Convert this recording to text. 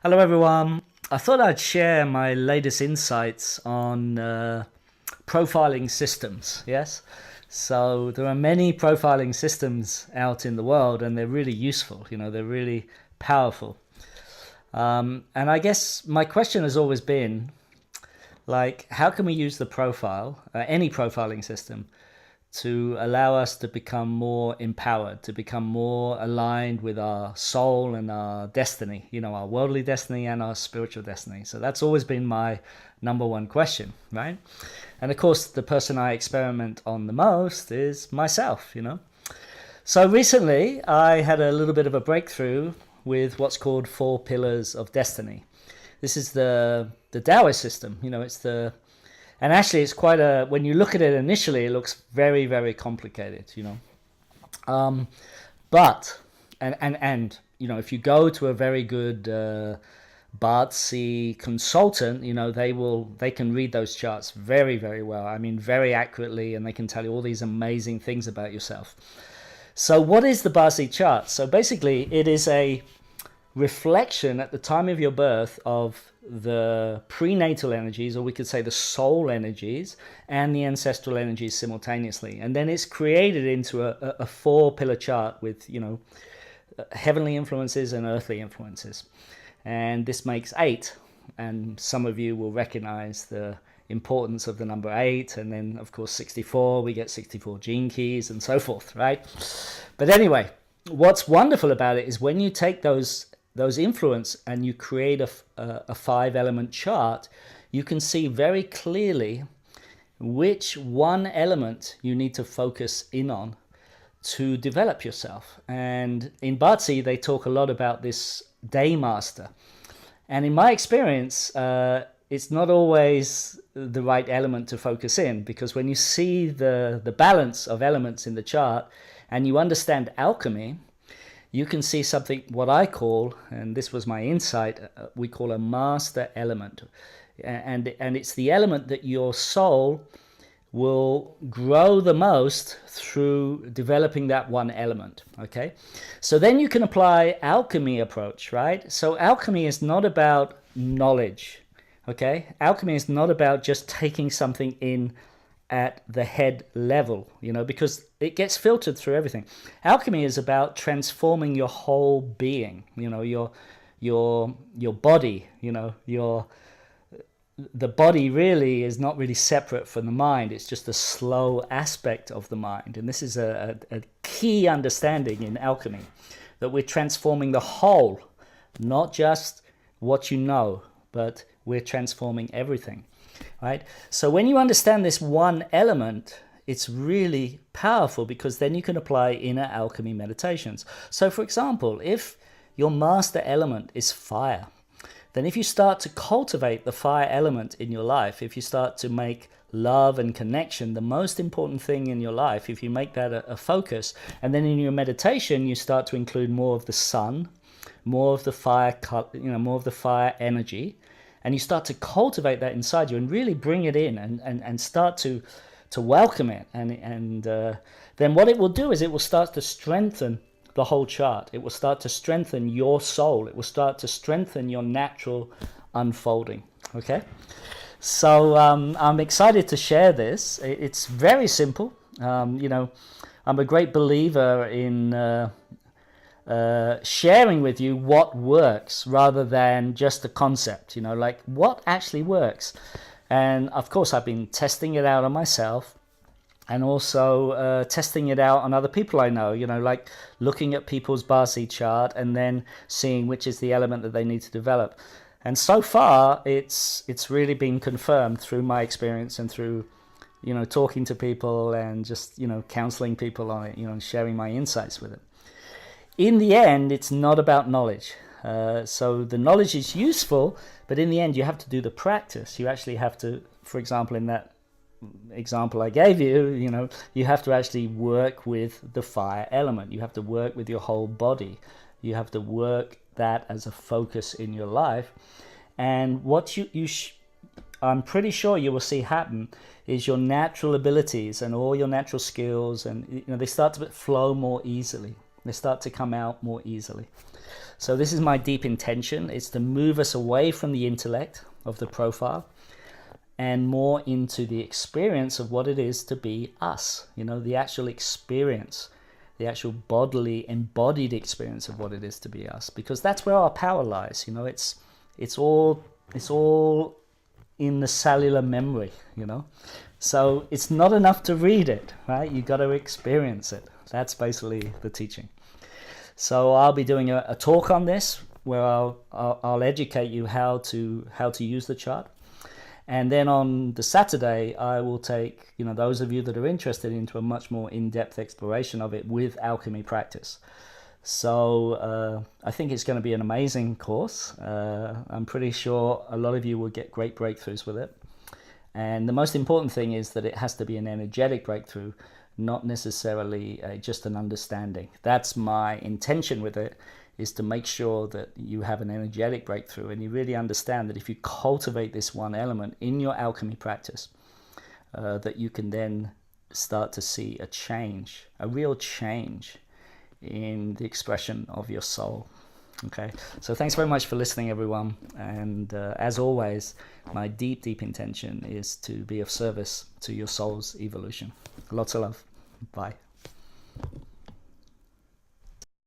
Hello, everyone. I thought I'd share my latest insights on profiling systems. Yes. So there are many profiling systems out in the world, and they're really useful. They're really powerful. And I guess my question has always been like, how can we use the profile, any profiling system, to allow us to become more empowered, to become more aligned with our soul and our destiny, our worldly destiny and our spiritual destiny. So that's always been my number one question, right? And of course, the person I experiment on the most is myself. So recently, I had a little bit of a breakthrough with what's called 4 pillars of destiny. This is the Taoist system. And actually, it's quite when you look at it initially, it looks very, very complicated. But if you go to a very good BaZi consultant, they can read those charts very, very well. I mean, very accurately, and they can tell you all these amazing things about yourself. So what is the BaZi chart? So basically, it is a reflection at the time of your birth of the prenatal energies, or we could say the soul energies, and the ancestral energies simultaneously. And then it's created into a 4-pillar chart with, heavenly influences and earthly influences. And this makes 8. And some of you will recognize the importance of the number 8. And then, of course, 64, we get 64 gene keys and so forth, right? But anyway, what's wonderful about it is when you take those influence and you create a 5-element chart, you can see very clearly which one element you need to focus in on to develop yourself. And in BaZi, they talk a lot about this day master. And in my experience, it's not always the right element to focus in, because when you see the balance of elements in the chart and you understand alchemy, you can see something, what I call, and this was my insight, we call a master element. And it's the element that your soul will grow the most through developing that one element, okay? So then you can apply alchemy approach, right? So alchemy is not about knowledge, okay? Alchemy is not about just taking something in at the head level, because it gets filtered through everything. Alchemy is about transforming your whole being, your body, the body really is not really separate from the mind. It's just a slow aspect of the mind. And this is a key understanding in alchemy, that we're transforming the whole, not just what you know, but we're transforming everything. Right? So when you understand this one element, it's really powerful, because then you can apply inner alchemy meditations. So for example, if your master element is fire, then if you start to cultivate the fire element in your life, if you start to make love and connection the most important thing in your life, if you make that a focus, and then in your meditation you start to include more of the sun, more of the fire, more of the fire energy, and you start to cultivate that inside you and really bring it in and start to welcome it. And then what it will do is it will start to strengthen the whole chart. It will start to strengthen your soul. It will start to strengthen your natural unfolding. Okay? So I'm excited to share this. It's very simple. I'm a great believer in sharing with you what works rather than just a concept, like what actually works. And of course, I've been testing it out on myself, and also testing it out on other people I know, like looking at people's BaZi chart and then seeing which is the element that they need to develop. And so far, it's really been confirmed through my experience and through, talking to people and just, counseling people on it, and sharing my insights with it. In the end, it's not about knowledge. So the knowledge is useful, but in the end, you have to do the practice. You actually have to, for example, in that example I gave you, you have to actually work with the fire element. You have to work with your whole body. You have to work that as a focus in your life. And what I'm pretty sure you will see happen is your natural abilities and all your natural skills, and they start to flow more easily. They start to come out more easily. So this is my deep intention. It's to move us away from the intellect of the profile and more into the experience of what it is to be us, the actual experience, the actual bodily embodied experience of what it is to be us, because that's where our power lies. It's all in the cellular memory, so it's not enough to read it, right? You got to experience it. That's basically the teaching. So I'll be doing a talk on this where I'll educate you how to use the chart. And then on the Saturday, I will take, those of you that are interested into a much more in-depth exploration of it with alchemy practice. So I think it's going to be an amazing course. I'm pretty sure a lot of you will get great breakthroughs with it. And the most important thing is that it has to be an energetic breakthrough, not necessarily just an understanding. That's my intention with it, is to make sure that you have an energetic breakthrough and you really understand that if you cultivate this one element in your alchemy practice, that you can then start to see a change, a real change in the expression of your soul. Okay, so thanks very much for listening, everyone. And as always, my deep, deep intention is to be of service to your soul's evolution. Lots of love. Bye.